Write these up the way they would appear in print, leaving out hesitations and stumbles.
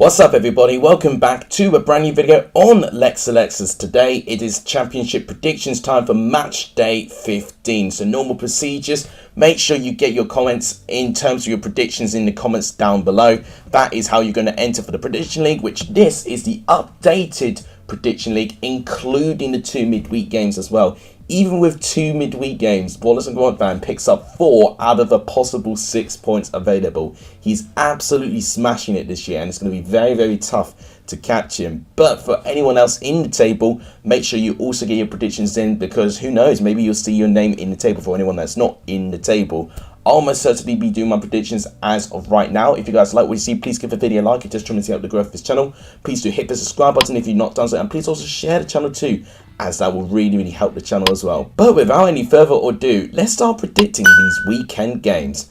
What's up everybody, welcome back to a brand new video on Lexalexus. Today it is championship predictions time for match day 15. So normal procedures, make sure you get your comments in terms of your predictions in the comments down below. That is how you're going to enter for the prediction league, which this is the updated prediction league including the two midweek games as well. Even with two midweek games, Wallace and Grant picks up 4 out of a possible 6 points available. He's absolutely smashing it this year and it's going to be very, very tough to catch him. But for anyone else in the table, make sure you also get your predictions in, because who knows, maybe you'll see your name in the table for anyone that's not in the table. I'll most certainly be doing my predictions as of right now. If you guys like what you see, please give the video a like. It just tremendously helps the growth of this channel. Please do hit the subscribe button if you've not done so, and please also share the channel too, as that will really help the channel as well. But without any further ado, let's start predicting these weekend games.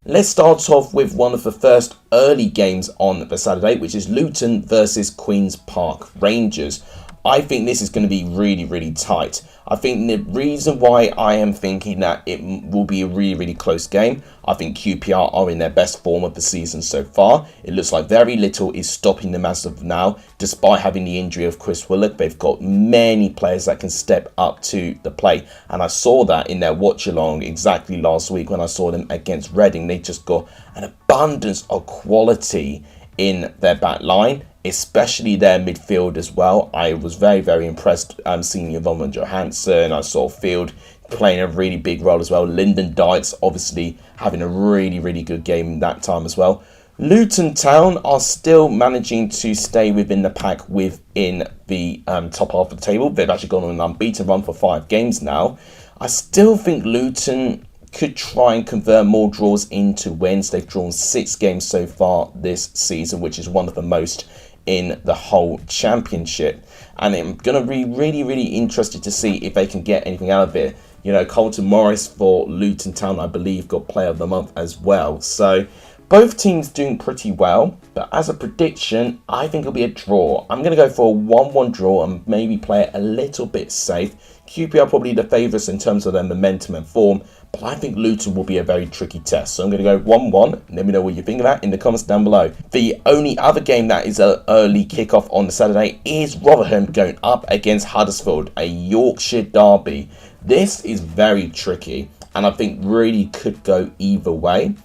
Let's start off with one of the first early games on the Saturday, which is Luton versus Queen's Park Rangers. I think this is going to be really tight. I think the reason why I am thinking that it will be a really close game, I think QPR are in their best form of the season so far. It looks like very little is stopping them as of now, despite having the injury of Chris Willock. They've got many players that can step up to the plate, and I saw that in their watch along exactly last week when I saw them against Reading. They just got an abundance of quality in their back line, especially their midfield as well. I was very impressed seeing Yvonne Johansson. I saw Field playing a really big role as well. Lyndon Dykes obviously having a really good game that time as well. Luton Town are still managing to stay within the pack within the top half of the table. They've actually gone on an unbeaten run for 5 games now. I still think Luton could try and convert more draws into wins. They've drawn 6 games so far this season, which is one of the most in the whole championship, and I'm going to be really interested to see if they can get anything out of it. You know, Colton Morris for Luton Town, I believe, got player of the month as well. So both teams doing pretty well, but as a prediction, I think it'll be a draw. I'm going to go for a 1-1 draw and maybe play it a little bit safe. QPR probably the favourites in terms of their momentum and form, but I think Luton will be a very tricky test. So I'm going to go 1-1. Let me know what you think of that in the comments down below. The only other game that is an early kickoff on the Saturday is Rotherham going up against Huddersfield, a Yorkshire derby. This is very tricky and I think really could go either way.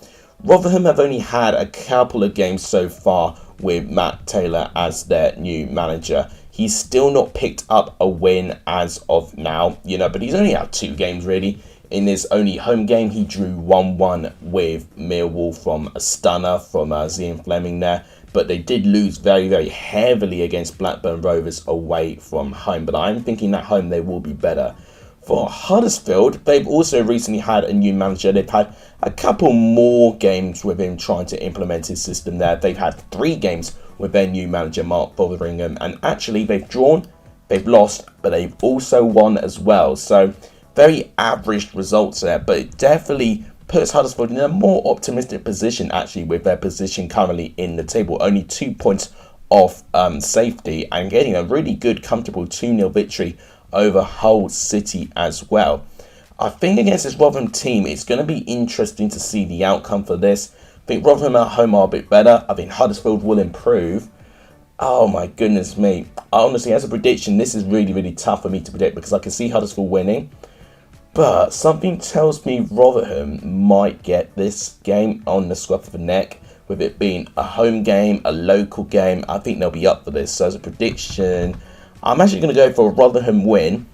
Rotherham have only had a couple of games so far with Matt Taylor as their new manager. He's still not picked up a win as of now, you know, but he's only had 2 games really. In his only home game, he drew 1-1 with Millwall from a stunner from Zian Fleming there. But they did lose very heavily against Blackburn Rovers away from home. But I'm thinking at home they will be better. For Huddersfield, they've also recently had a new manager. They've had a couple more games with him trying to implement his system there. They've had 3 games with their new manager, Mark Fotheringham. And actually, they've drawn, they've lost, but they've also won as well. So very average results there, but it definitely puts Huddersfield in a more optimistic position actually with their position currently in the table. Only 2 points off safety and getting a really good, comfortable 2-0 victory over Hull City as well. I think against this Rotherham team, it's going to be interesting to see the outcome for this. I think Rotherham at home are a bit better. I think Huddersfield will improve. Oh my goodness me. Honestly, as a prediction, this is really tough for me to predict because I can see Huddersfield winning. But something tells me Rotherham might get this game on the scruff of the neck, with it being a home game, a local game. I think they'll be up for this. So as a prediction, I'm actually going to go for a Rotherham win,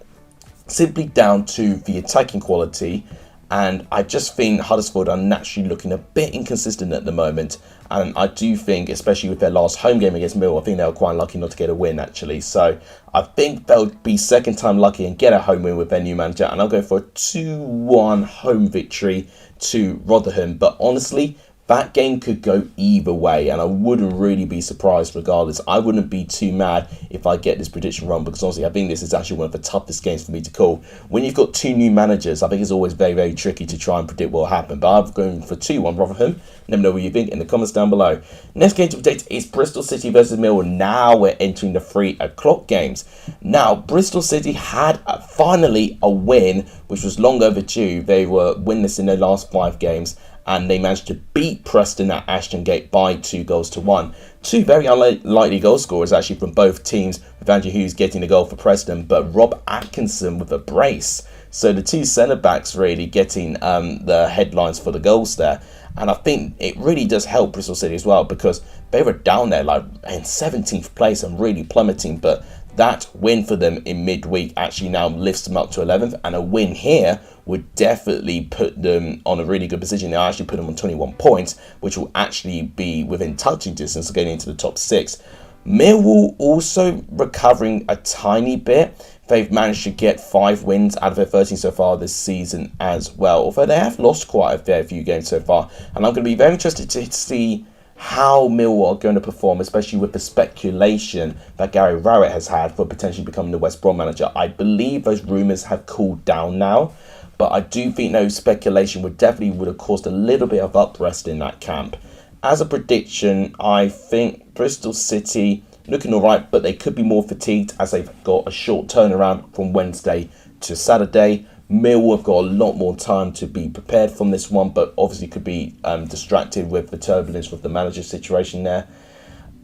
simply down to the attacking quality. And I just think Huddersfield are naturally looking a bit inconsistent at the moment. And I do think, especially with their last home game against Millwall, I think they were quite lucky not to get a win, actually. So I think they'll be second time lucky and get a home win with their new manager. And I'll go for a 2-1 home victory to Rotherham. But honestly, That game could go either way, and I wouldn't really be surprised regardless. I wouldn't be too mad if I get this prediction wrong, because honestly, I think this is actually one of the toughest games for me to call. When you've got two new managers, I think it's always very, very tricky to try and predict what will happen. But I'm going for 2-1 Rotherham. Let me know what you think in the comments down below. Next game to predict is Bristol City versus Millwall. Now we're entering the 3 o'clock games. Now, Bristol City had finally a win, which was long overdue. They were winless in their last 5 games, and they managed to beat Preston at Ashton Gate by 2-1. Two very unlikely goal scorers actually from both teams, with Andrew Hughes getting the goal for Preston, but Rob Atkinson with a brace. So the two centre-backs really getting the headlines for the goals there. And I think it really does help Bristol City as well, because they were down there like in 17th place and really plummeting. But that win for them in midweek actually now lifts them up to 11th, and a win here would definitely put them on a really good position. They'll actually put them on 21 points, which will actually be within touching distance of getting into the top 6. Millwall also recovering a tiny bit. They've managed to get 5 wins out of their 13 so far this season as well, although they have lost quite a fair few games so far. And I'm going to be very interested to see how Millwall are going to perform, especially with the speculation that Gary Rowett has had for potentially becoming the West Brom manager. I believe those rumours have cooled down now, but I do think those speculation would have caused a little bit of unrest in that camp. As a prediction, I think Bristol City looking alright, but they could be more fatigued as they've got a short turnaround from Wednesday to Saturday. Millwall have got a lot more time to be prepared from this one, but obviously could be distracted with the turbulence with the manager situation there.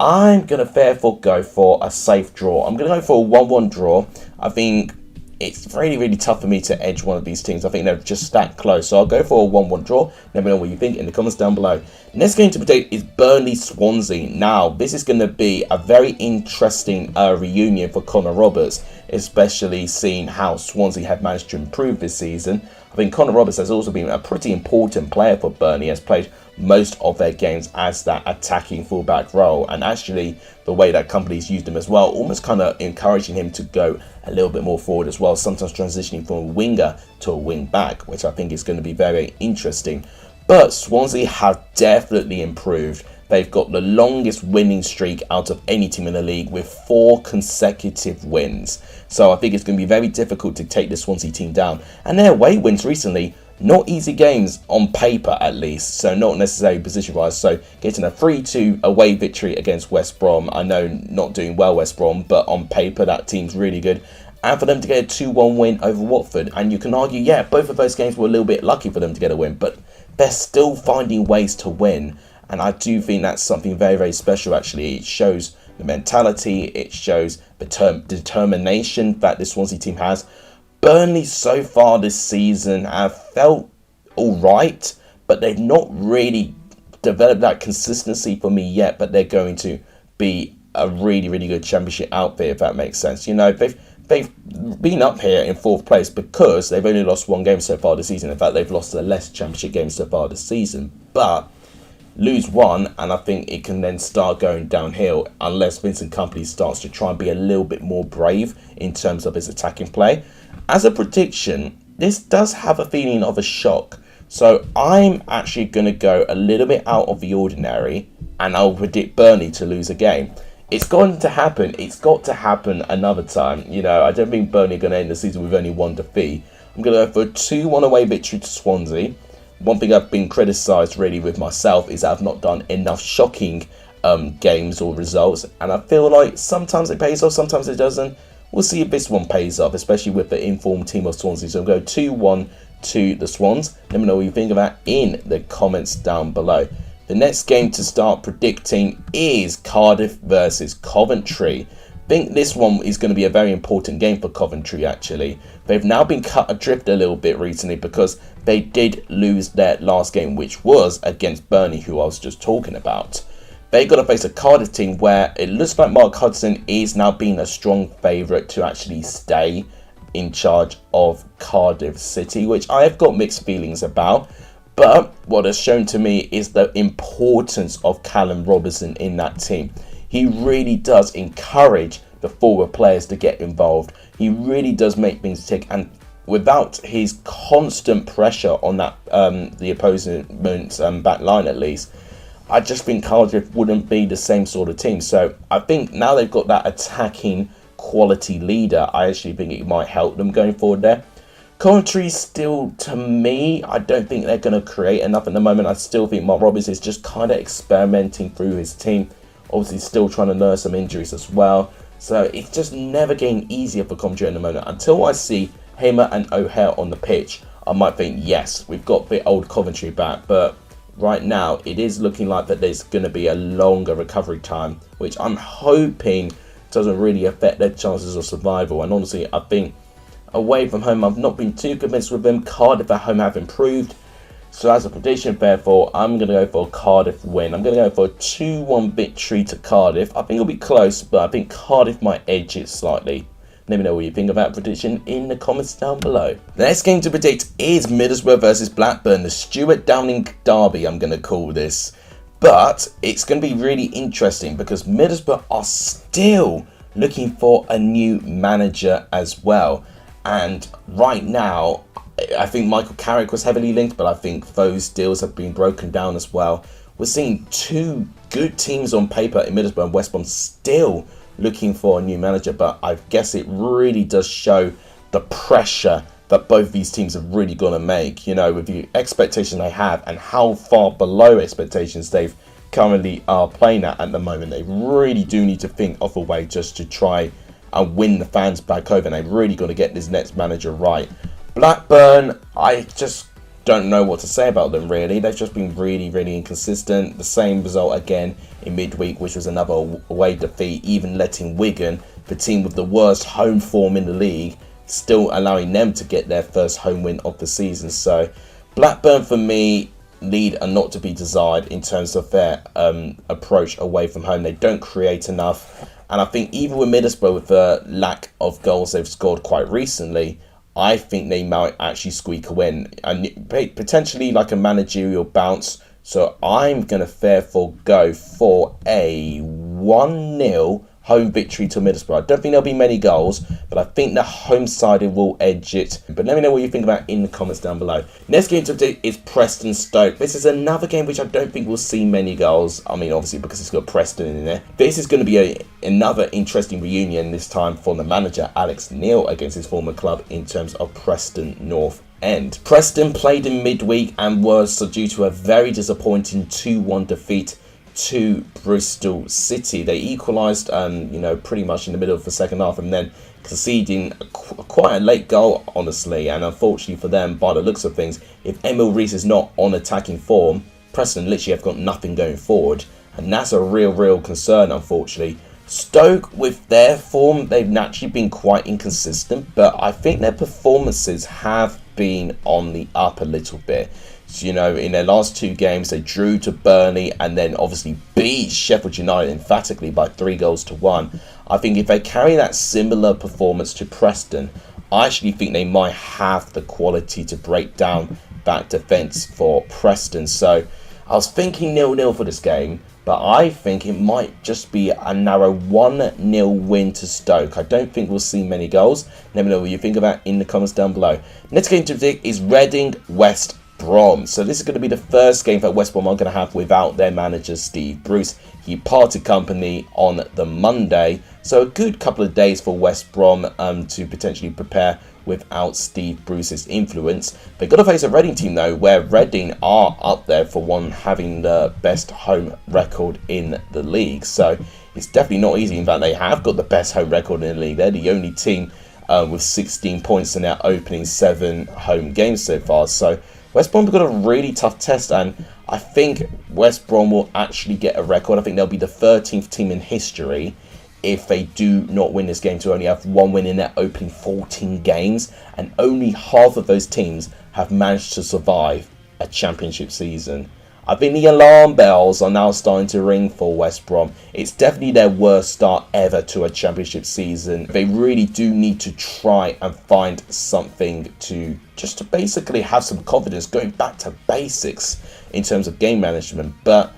I'm going to therefore go for a safe draw. I'm going to go for a 1-1 draw. I think it's really, really tough for me to edge one of these teams. I think they're just that close. So I'll go for a 1-1 draw. Let me know what you think in the comments down below. Next game to predict is Burnley Swansea. Now, this is going to be a very interesting reunion for Connor Roberts, especially seeing how Swansea have managed to improve this season. I think Connor Roberts has also been a pretty important player for Burnley, has played most of their games as that attacking fullback role, and actually the way that company's used him as well, almost kind of encouraging him to go a little bit more forward as well, sometimes transitioning from a winger to a wing back, which I think is going to be very interesting. But Swansea have definitely improved. They've got the longest winning streak out of any team in the league with 4 consecutive wins. So I think it's going to be very difficult to take the Swansea team down. And their away wins recently, not easy games on paper at least, so not necessarily position-wise. So getting a 3-2 away victory against West Brom. I know not doing well West Brom, but on paper that team's really good. And for them to get a 2-1 win over Watford. And you can argue, yeah, both of those games were a little bit lucky for them to get a win, but they're still finding ways to win. And I do think that's something very, very special actually. It shows the mentality, it shows the determination that this Swansea team has. Burnley so far this season have felt alright, but they've not really developed that consistency for me yet. But they're going to be a really, really good championship outfit, if that makes sense. You know, they've been up here in 4th place because they've only lost 1 game so far this season. In fact, they've lost the less championship games so far this season. But lose 1, and I think it can then start going downhill unless Vincent Kompany starts to try and be a little bit more brave in terms of his attacking play. As a prediction, this does have a feeling of a shock. So I'm actually going to go a little bit out of the ordinary, and I'll predict Burnley to lose a game. It's going to happen. It's got to happen another time. You know, I don't think Burnley are going to end the season with only 1 defeat. I'm going to go for a 2-1 away victory to Swansea. One thing I've been criticised really with myself is I've not done enough shocking games or results, and I feel like sometimes it pays off, sometimes it doesn't. We'll see if this one pays off, especially with the informed team of Swansea. So I'll go 2-1 to the Swans. Let me know what you think of that in the comments down below. The next game to start predicting is Cardiff versus Coventry. I think this one is going to be a very important game for Coventry actually. They've now been cut adrift a little bit recently because they did lose their last game, which was against Burnley, who I was just talking about. They've got to face a Cardiff team where it looks like Mark Hudson is now being a strong favourite to actually stay in charge of Cardiff City, which I have got mixed feelings about. But what has shown to me is the importance of Callum Robertson in that team. He really does encourage the forward players to get involved. He really does make things tick. And without his constant pressure on that the opponent's back line at least, I just think Cardiff wouldn't be the same sort of team. So I think now they've got that attacking quality leader, I actually think it might help them going forward there. Coventry still, to me, I don't think they're going to create enough at the moment. I still think Mark Roberts is just kind of experimenting through his team. Obviously still trying to nurse some injuries as well. So it's just never getting easier for Coventry at the moment. Until I see Hamer and O'Hare on the pitch, I might think, yes, we've got the old Coventry back. But right now, it is looking like that there's going to be a longer recovery time, which I'm hoping doesn't really affect their chances of survival. And honestly, I think away from home, I've not been too convinced with them. Cardiff at home have improved. So as a prediction, therefore, I'm going to go for a Cardiff win. I'm going to go for a 2-1 victory to Cardiff. I think it'll be close, but I think Cardiff might edge it slightly. Let me know what you think about prediction in the comments down below. The next game to predict is Middlesbrough versus Blackburn, the Stuart Downing derby, I'm going to call this. But it's going to be really interesting because Middlesbrough are still looking for a new manager as well. And right now, I think Michael Carrick was heavily linked, but I think those deals have been broken down as well. We're seeing two good teams on paper in Middlesbrough and West Brom still looking for a new manager, but I guess it really does show the pressure that both these teams are really going to make, you know, with the expectations they have and how far below expectations they've currently are playing at the moment. They really do need to think of a way just to try and win the fans back over, and they're really going to get this next manager right. Blackburn, I just don't know what to say about them really. They've just been really inconsistent. The same result again in midweek, which was another away defeat, even letting Wigan, the team with the worst home form in the league, still allowing them to get their first home win of the season. So Blackburn for me lead are not to be desired in terms of their approach away from home. They don't create enough, and I think even with Middlesbrough, with the lack of goals they've scored quite recently, I think they might actually squeak a win and potentially like a managerial bounce. So I'm going to therefore go for a 1-0 home victory to Middlesbrough. I don't think there'll be many goals, but I think the home side will edge it. But let me know what you think about in the comments down below. Next game to update is Preston Stoke. This is another game which I don't think will see many goals. I mean, obviously because it's got Preston in there. This is going to be another interesting reunion, this time for the manager Alex Neil against his former club in terms of Preston North End. Preston played in midweek and was due to a very disappointing 2-1 defeat to Bristol City. They equalised, pretty much in the middle of the second half, and then conceding quite a late goal, honestly. And unfortunately for them, by the looks of things, if Emil Rees is not on attacking form, Preston literally have got nothing going forward, and that's a real concern, unfortunately. Stoke, with their form, they've naturally been quite inconsistent, but I think their performances have been on the up a little bit. You know, in their last two games, they drew to Burnley and then obviously beat Sheffield United emphatically by 3-1. I think if they carry that similar performance to Preston, I actually think they might have the quality to break down that defence for Preston. So I was thinking 0-0 for this game, but I think it might just be a narrow 1-0 win to Stoke. I don't think we'll see many goals. Let me know what you think about in the comments down below. Next game to predict is Reading West Brom. So this is going to be the first game that West Brom are going to have without their manager Steve Bruce. He parted company on the Monday, so a good couple of days for West Brom to potentially prepare without Steve Bruce's influence. They've got to face a Reading team though, where Reading are up there for one, having the best home record in the league. So it's definitely not easy. In fact, they have got the best home record in the league. They're the only team with 16 points in their opening 7 home games so far. So West Brom have got a really tough test, and I think West Brom will actually get a record. I think they'll be the 13th team in history if they do not win this game to only have 1 win in their opening 14 games, and only half of those teams have managed to survive a championship season. I think the alarm bells are now starting to ring for West Brom. It's definitely their worst start ever to a championship season. They really do need to try and find something to just to basically have some confidence, going back to basics in terms of game management. But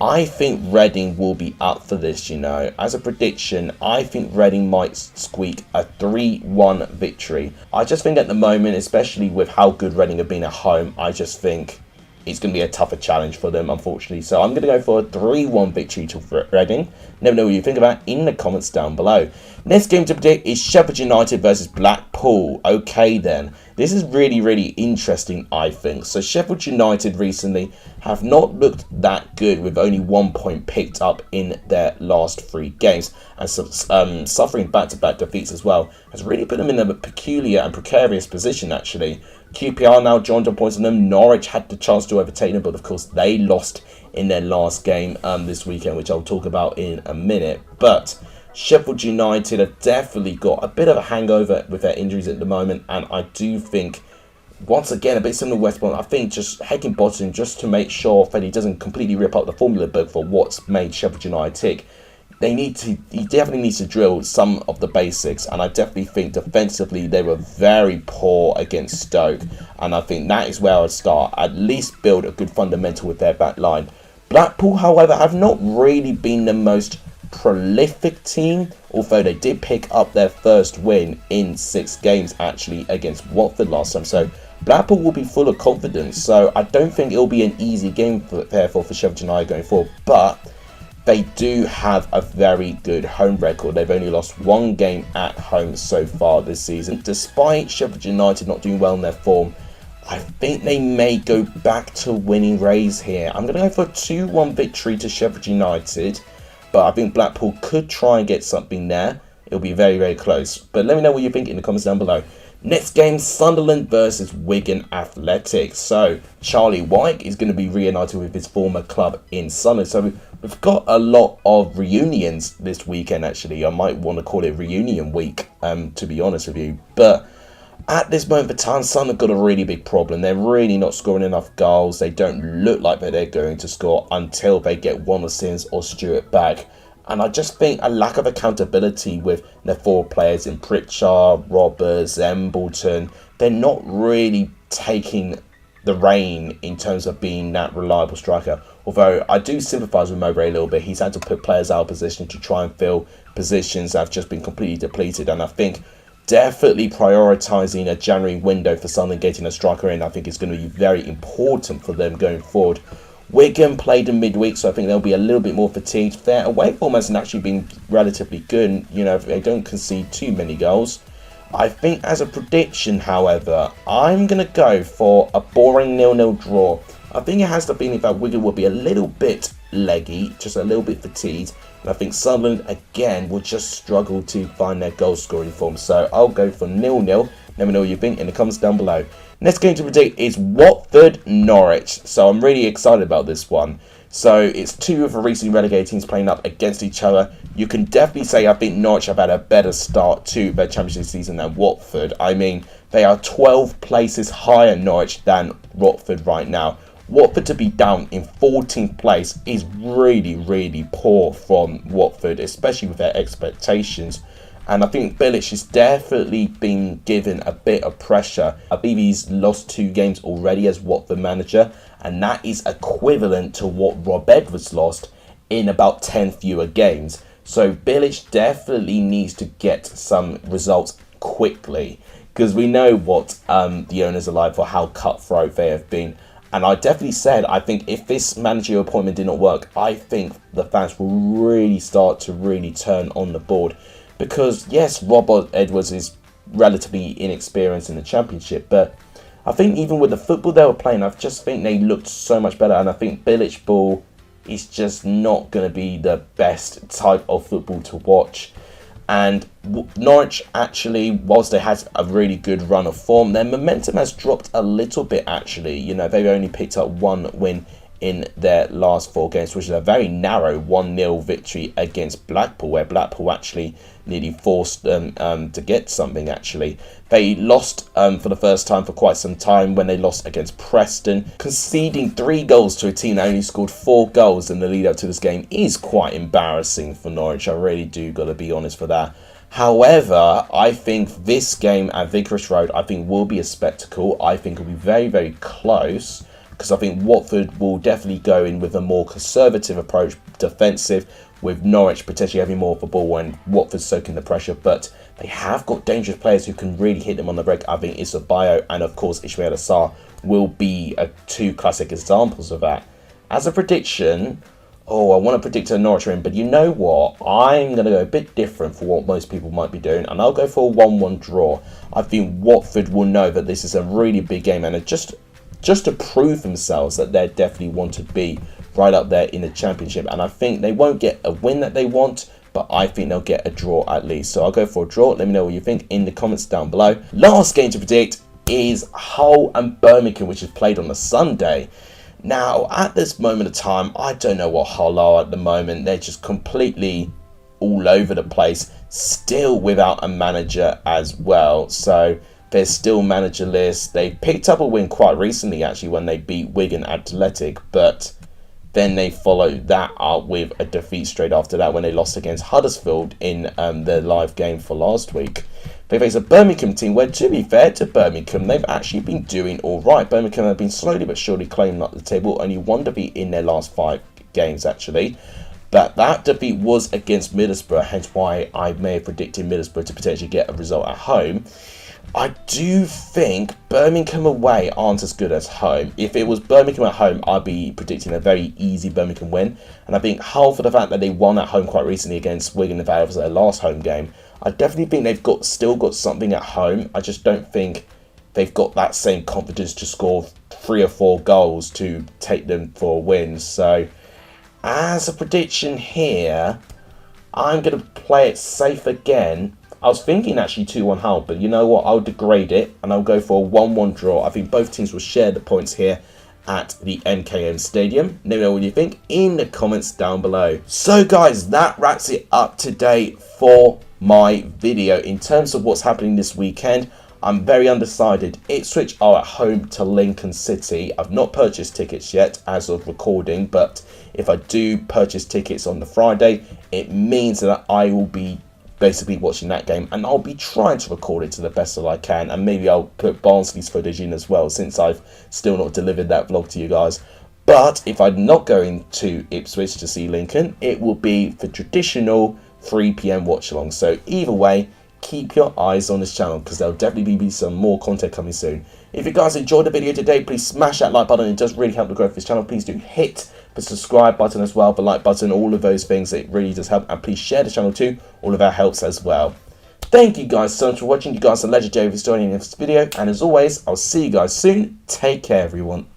I think Reading will be up for this, you know. As a prediction, I think Reading might squeak a 3-1 victory. I just think at the moment, especially with how good Reading have been at home, I just think it's going to be a tougher challenge for them, unfortunately. So I'm going to go for a 3-1 victory to Reading. Let me know what you think about it in the comments down below. Next game to predict is Sheffield United versus Blackpool. Okay then. This is really interesting, I think. So Sheffield United recently have not looked that good, with only 1 point picked up in their last 3 games. And suffering back-to-back defeats as well has really put them in a peculiar and precarious position, actually. QPR now joined on points on them. Norwich had the chance to overtake them, but of course they lost in their last game this weekend, which I'll talk about in a minute. But Sheffield United have definitely got a bit of a hangover with their injuries at the moment, and I do think, once again, a bit similar to West Brom, I think just Heckingbottom, just to make sure that he doesn't completely rip up the formula book for what's made Sheffield United tick, he definitely needs to drill some of the basics, and I definitely think defensively they were very poor against Stoke, and I think that is where I'd start. At least build a good fundamental with their back line. Blackpool, however, have not really been the most prolific team, although they did pick up their first win in 6 games actually against Watford last time. So Blackpool will be full of confidence, so I don't think it'll be an easy game therefore for Sheffield United going forward, but they do have a very good home record. They've only lost 1 game at home so far this season. Despite Sheffield United not doing well in their form, I think they may go back to winning ways here. I'm going to go for a 2-1 victory to Sheffield United, but I think Blackpool could try and get something there. It'll be very close. But let me know what you think in the comments down below. Next game, Sunderland versus Wigan Athletics. So Charlie White is going to be reunited with his former club in Sunderland. So we've got a lot of reunions this weekend, actually. I might want to call it reunion week, to be honest with you. But at this moment of time, Sunderland got a really big problem. They're really not scoring enough goals. They don't look like they're going to score until they get Wanderers or Stewart back. And I just think a lack of accountability with their 4 players in Pritchard, Roberts, Embleton. They're not really taking the reign in terms of being that reliable striker. Although I do sympathise with Mowbray a little bit. He's had to put players out of position to try and fill positions that have just been completely depleted. And I think definitely prioritising a January window for Sunderland getting a striker in, I think is going to be very important for them going forward. Wigan played in midweek, so I think they'll be a little bit more fatigued. Their away form hasn't actually been relatively good. You know, they don't concede too many goals. I think as a prediction, however, I'm going to go for a boring 0-0 draw. I think it has the feeling that Wigan will be a little bit leggy, just a little bit fatigued. And I think Sunderland, again, will just struggle to find their goal scoring form. So I'll go for 0-0. Let me know what you think in the comments down below. Next game to predict is Watford Norwich. So I'm really excited about this one. So it's 2 of the recently relegated teams playing up against each other. You can definitely say I think Norwich have had a better start to their championship season than Watford. I mean, they are 12 places higher Norwich than Watford right now. Watford to be down in 14th place is really poor from Watford, especially with their expectations. And I think Bilic has definitely been given a bit of pressure. I believe he's lost 2 games already as Watford manager, and that is equivalent to what Rob Edwards lost in about 10 fewer games. So Bilic definitely needs to get some results quickly, because we know what the owners are like, for how cutthroat they have been. And I definitely said, I think if this managerial appointment did not work, I think the fans will really start to turn on the board. Because, yes, Rob Edwards is relatively inexperienced in the Championship, but I think even with the football they were playing, I just think they looked so much better. And I think Bilic ball is just not going to be the best type of football to watch. And Norwich, actually, whilst they had a really good run of form, their momentum has dropped a little bit, actually. You know, they've only picked up 1 win in their last 4 games, which is a very narrow 1-0 victory against Blackpool, where Blackpool actually nearly forced them to get something, actually. They lost for the first time for quite some time when they lost against Preston. Conceding 3 goals to a team that only scored 4 goals in the lead up to this game is quite embarrassing for Norwich. I really do got to be honest for that. However, I think this game at Vicarage Road, I think will be a spectacle. I think it'll be very close. because I think Watford will definitely go in with a more conservative approach, defensive, with Norwich potentially having more of the ball and Watford soaking the pressure. But they have got dangerous players who can really hit them on the break. I think Issa Bio and, of course, Ismail Assar will be two classic examples of that. As a prediction, I want to predict a Norwich win, but you know what? I'm going to go a bit different for what most people might be doing, and I'll go for a 1-1 draw. I think Watford will know that this is a really big game, and just to prove themselves that they definitely want to be right up there in the Championship. And I think they won't get a win that they want, but I think they'll get a draw at least. So I'll go for a draw. Let me know what you think in the comments down below. Last game to predict is Hull and Birmingham, which is played on a Sunday. Now, at this moment of time, I don't know what Hull are at the moment. They're just completely all over the place, still without a manager as well. So they're still managerless. They picked up a win quite recently, actually, when they beat Wigan Athletic, but then they followed that up with a defeat straight after that when they lost against Huddersfield in their live game for last week. They face a Birmingham team where, to be fair to Birmingham, they've actually been doing all right. Birmingham have been slowly but surely claiming up the table, only one defeat in their last 5 games, actually. But that defeat was against Middlesbrough, hence why I may have predicted Middlesbrough to potentially get a result at home. I do think Birmingham away aren't as good as home. If it was Birmingham at home, I'd be predicting a very easy Birmingham win. And I think Hull, for the fact that they won at home quite recently against Wigan, that was their last home game, I definitely think they've still got something at home. I just don't think they've got that same confidence to score 3 or 4 goals to take them for a win. So, as a prediction here, I'm going to play it safe again. I was thinking actually 2-1 Hull, but you know what? I'll degrade it and I'll go for a 1-1 draw. I think both teams will share the points here at the MKM Stadium. Let me know what you think in the comments down below. So guys, that wraps it up today for my video. In terms of what's happening this weekend, I'm very undecided. Ipswich are at home to Lincoln City. I've not purchased tickets yet as of recording, but if I do purchase tickets on the Friday, it means that I will be basically watching that game, and I'll be trying to record it to the best that I can, and maybe I'll put Barnsley's footage in as well, since I've still not delivered that vlog to you guys. But if I'm not going to Ipswich to see Lincoln, it will be the traditional 3 PM watch along. So either way, keep your eyes on this channel, because there'll definitely be some more content coming soon. If you guys enjoyed the video today, please smash that like button. It does really help the growth of this channel. Please do hit the subscribe button as well, the like button, all of those things. It really does help. And please share the channel too. All of that helps as well. Thank you guys so much for watching. You guys are legendary for joining in this video. And as always, I'll see you guys soon. Take care, everyone.